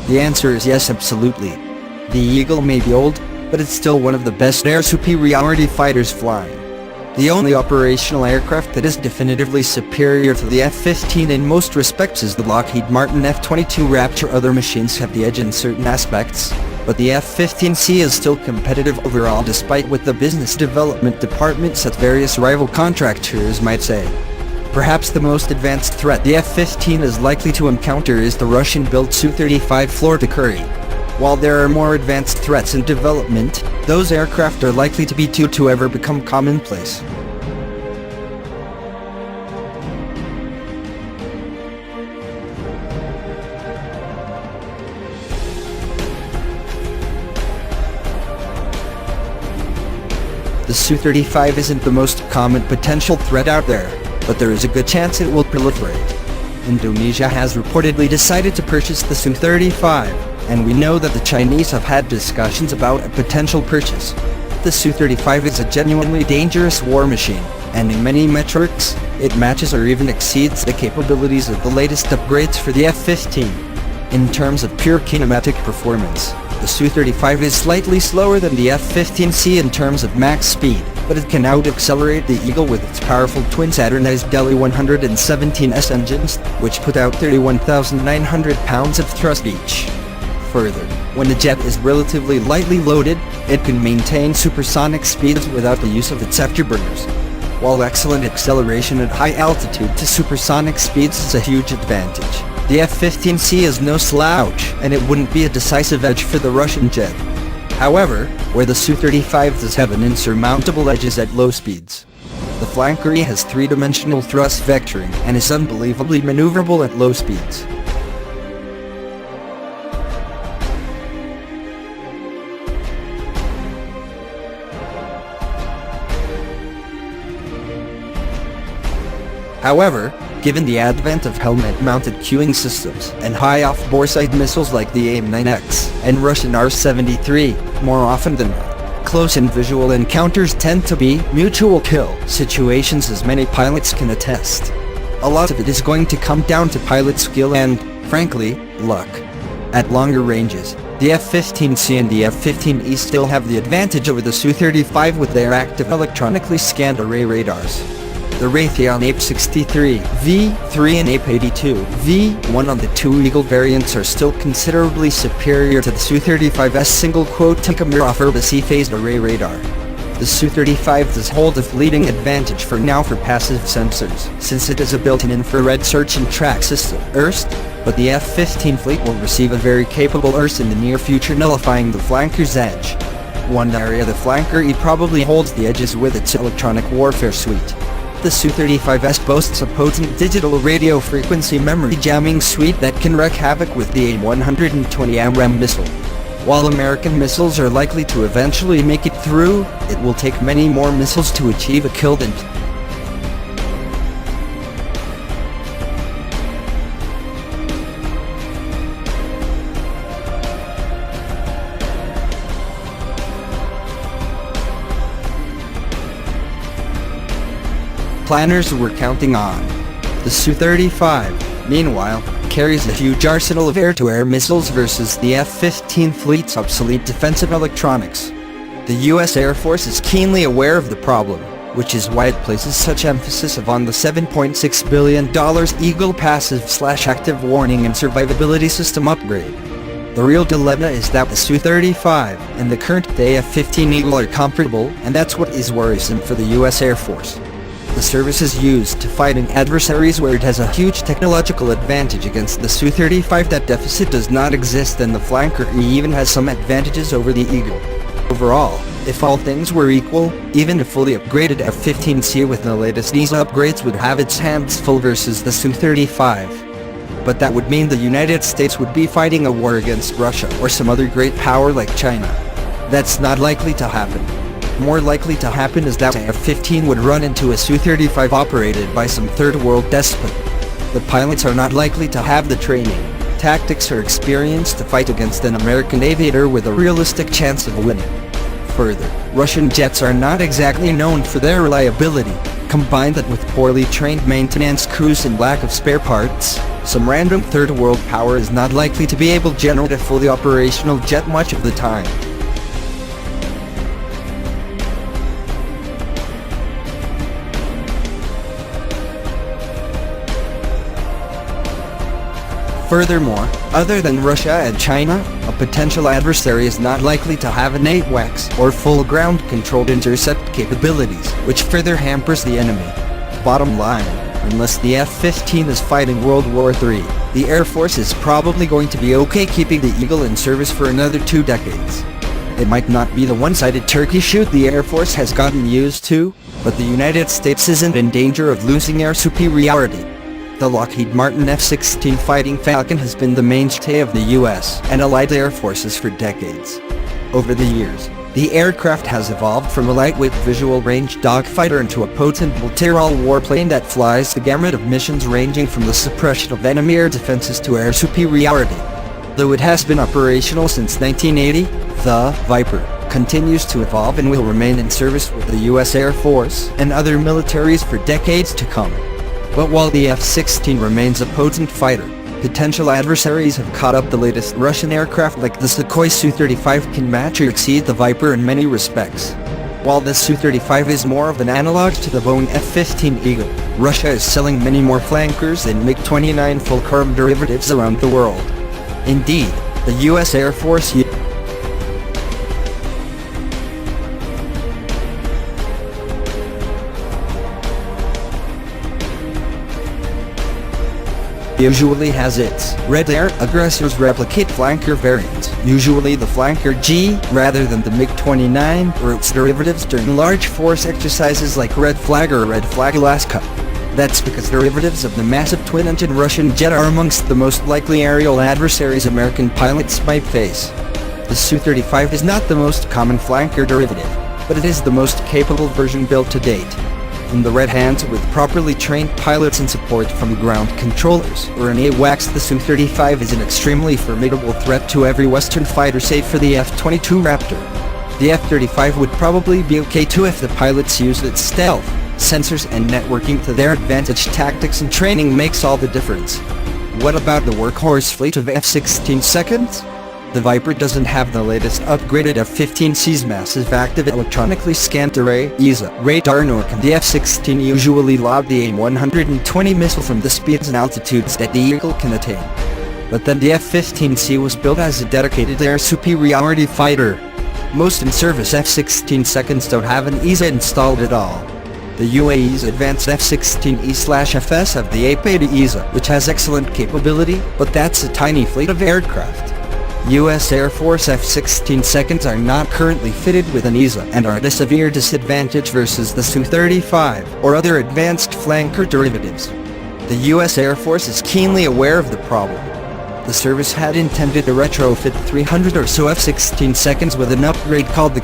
The answer is yes, absolutely. The Eagle may be old, but it's still one of the best air superiority fighters flying. The only operational aircraft that is definitively superior to the F-15 in most respects is the Lockheed Martin F-22 Raptor. Other machines have the edge in certain aspects, but the F-15C is still competitive overall despite what the business development departments at various rival contractors might say. Perhaps the most advanced threat the F-15 is likely to encounter is the Russian-built Su-35 floor-to-carry. While there are more advanced threats in development, those aircraft are likely to be too to ever become commonplace. The Su-35 isn't the most common potential threat out there, but there is a good chance it will proliferate. Indonesia has reportedly decided to purchase the Su-35, and we know that the Chinese have had discussions about a potential purchase. The Su-35 is a genuinely dangerous war machine, and in many metrics, it matches or even exceeds the capabilities of the latest upgrades for the F-15. In terms of pure kinematic performance, the Su-35 is slightly slower than the F-15C in terms of max speed, but it can out-accelerate the Eagle with its powerful twin-Saturnized Delhi 117S engines, which put out 31,900 pounds of thrust each. Further, when the jet is relatively lightly loaded, it can maintain supersonic speeds without the use of its afterburners. While excellent acceleration at high altitude to supersonic speeds is a huge advantage, the F-15C is no slouch, and it wouldn't be a decisive edge for the Russian jet. However, where the Su-35 does have an insurmountable edge is at low speeds. The flanker has three-dimensional thrust vectoring and is unbelievably maneuverable at low speeds. However, given the advent of helmet-mounted cueing systems and high off-boresight missiles like the AIM-9X and Russian R-73, more often than not, close and visual encounters tend to be mutual kill situations, as many pilots can attest. A lot of it is going to come down to pilot skill and, frankly, luck. At longer ranges, the F-15C and the F-15E still have the advantage over the Su-35 with their active electronically scanned array radars. The Raytheon APE-63 V3 and APE-82 V1 on the two Eagle variants are still considerably superior to the Su-35's single-quote Tinkamir phased array radar. The Su-35 does hold a fleeting advantage for now for passive sensors, since it has a built-in infrared search and track system, IRST, but the F-15 fleet will receive a very capable IRST in the near future, nullifying the flanker's edge. One area the flanker probably holds the edge is with its electronic warfare suite. The Su-35S boasts a potent digital radio frequency memory jamming suite that can wreak havoc with the AIM-120 AMRAAM missile. While American missiles are likely to eventually make it through, it will take many more missiles to achieve a kill than planners were counting on. The Su-35, meanwhile, carries a huge arsenal of air-to-air missiles versus the F-15 fleet's obsolete defensive electronics. The U.S. Air Force is keenly aware of the problem, which is why it places such emphasis on the $7.6 billion Eagle passive/active warning and survivability system upgrade. The real dilemma is that the Su-35 and the current-day F-15 Eagle are comparable, and that's what is worrisome for the U.S. Air Force. The service is used to fighting adversaries where it has a huge technological advantage against the Su-35. That deficit does not exist, and the flanker even has some advantages over the Eagle. Overall, if all things were equal, even a fully upgraded F-15C with the latest AESA upgrades would have its hands full versus the Su-35. But that would mean the United States would be fighting a war against Russia or some other great power like China. That's not likely to happen. More likely to happen is that a F-15 would run into a Su-35 operated by some third-world despot. The pilots are not likely to have the training, tactics or experience to fight against an American aviator with a realistic chance of winning. further, Russian jets are not exactly known for their reliability. Combine that with poorly trained maintenance crews and lack of spare parts, some random third-world power is not likely to be able to generate a fully operational jet much of the time. Furthermore, other than Russia and China, a potential adversary is not likely to have an AWACS or full ground-controlled intercept capabilities, which further hampers the enemy. Bottom line, unless the F-15 is fighting World War III, the Air Force is probably going to be okay keeping the Eagle in service for another 2 decades. It might not be the one-sided turkey shoot the Air Force has gotten used to, but the United States isn't in danger of losing air superiority. The Lockheed Martin F-16 Fighting Falcon has been the mainstay of the U.S. and Allied Air Forces for decades. Over the years, the aircraft has evolved from a lightweight visual-range dogfighter into a potent multi-role warplane that flies the gamut of missions ranging from the suppression of enemy air defenses to air superiority. Though it has been operational since 1980, the Viper continues to evolve and will remain in service with the U.S. Air Force and other militaries for decades to come. But while the F-16 remains a potent fighter, potential adversaries have caught up. The latest Russian aircraft like the Sukhoi Su-35 can match or exceed the Viper in many respects. While the Su-35 is more of an analog to the Boeing F-15 Eagle, Russia is selling many more flankers and MiG-29 full-carbon derivatives around the world. Indeed, the U.S. Air Force usually has its Red Air Aggressors Replicate Flanker variant, usually the Flanker G, rather than the MiG-29 or its derivatives during large force exercises like Red Flag or Red Flag Alaska. That's because derivatives of the massive twin-engine Russian jet are amongst the most likely aerial adversaries American pilots might face. The Su-35 is not the most common flanker derivative, but it is the most capable version built to date. In the red hands with properly trained pilots and support from ground controllers or an AWACS, the Su-35 is an extremely formidable threat to every Western fighter save for the F-22 Raptor. The F-35 would probably be okay too if the pilots used its stealth, sensors and networking to their advantage. Tactics and training makes all the difference. What about the workhorse fleet of F-16 seconds? The Viper doesn't have the latest upgraded F-15C's massive active electronically scanned array AESA radar, nor can the F-16 usually lob the AIM-120 missile from the speeds and altitudes that the Eagle can attain. But then the F-15C was built as a dedicated air superiority fighter. Most in-service F-16 seconds don't have an AESA installed at all. The UAE's advanced F-16E/FS have the APAD AESA, which has excellent capability, but that's a tiny fleet of aircraft. U.S. Air Force F-16 seconds are not currently fitted with an AESA and are at a severe disadvantage versus the Su-35 or other advanced flanker derivatives. The U.S. Air Force is keenly aware of the problem. The service had intended to retrofit 300 or so F-16 seconds with an upgrade called the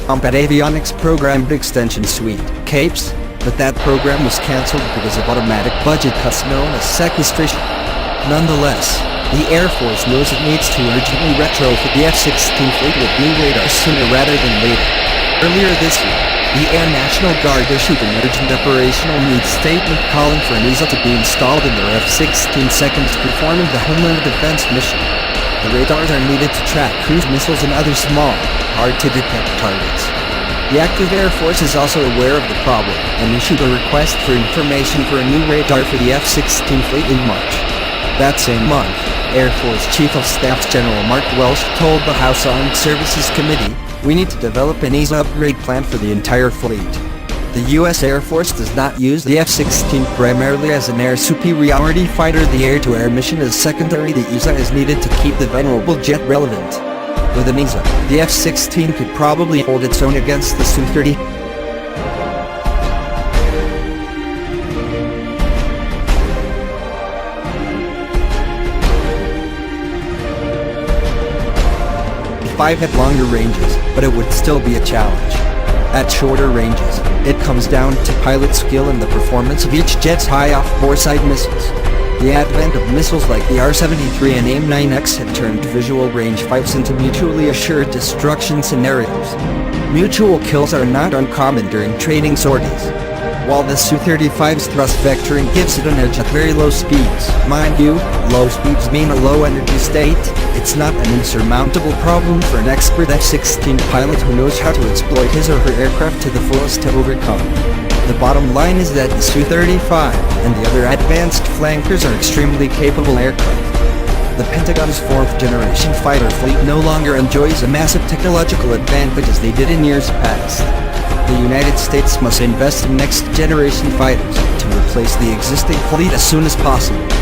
Combat Avionics Programmed Extension Suite, CAPES, but that program was cancelled because of automatic budget cuts known as sequestration. Nonetheless, the Air Force knows it needs to urgently retrofit the F-16 fleet with new radar sooner rather than later. Earlier this year, the Air National Guard issued an urgent operational needs statement calling for an AESA to be installed in their F-16 seconds performing the Homeland Defense mission. The radars are needed to track cruise missiles and other small, hard-to-detect targets. The active Air Force is also aware of the problem and issued a request for information for a new radar for the F-16 fleet in March. That same month, Air Force Chief of Staff General Mark Welsh told the House Armed Services Committee, "We need to develop an AESA upgrade plan for the entire fleet." The U.S. Air Force does not use the F-16 primarily as an air superiority fighter. The air-to-air mission is secondary. The AESA is needed to keep the venerable jet relevant. With an AESA, the F-16 could probably hold its own against the Su-35. At longer ranges, but it would still be a challenge. At shorter ranges, it comes down to pilot skill and the performance of each jet's high off-boresight missiles. The advent of missiles like the R-73 and AIM-9X had turned visual range fights into mutually assured destruction scenarios. Mutual kills are not uncommon during training sorties. While the Su-35's thrust vectoring gives it an edge at very low speeds. Mind you, low speeds mean a low energy state. It's not an insurmountable problem for an expert F-16 pilot who knows how to exploit his or her aircraft to the fullest to overcome. The bottom line is that the Su-35 and the other advanced flankers are extremely capable aircraft. The Pentagon's fourth-generation fighter fleet no longer enjoys a massive technological advantage as they did in years past. The United States must invest in next-generation fighters to replace the existing fleet as soon as possible.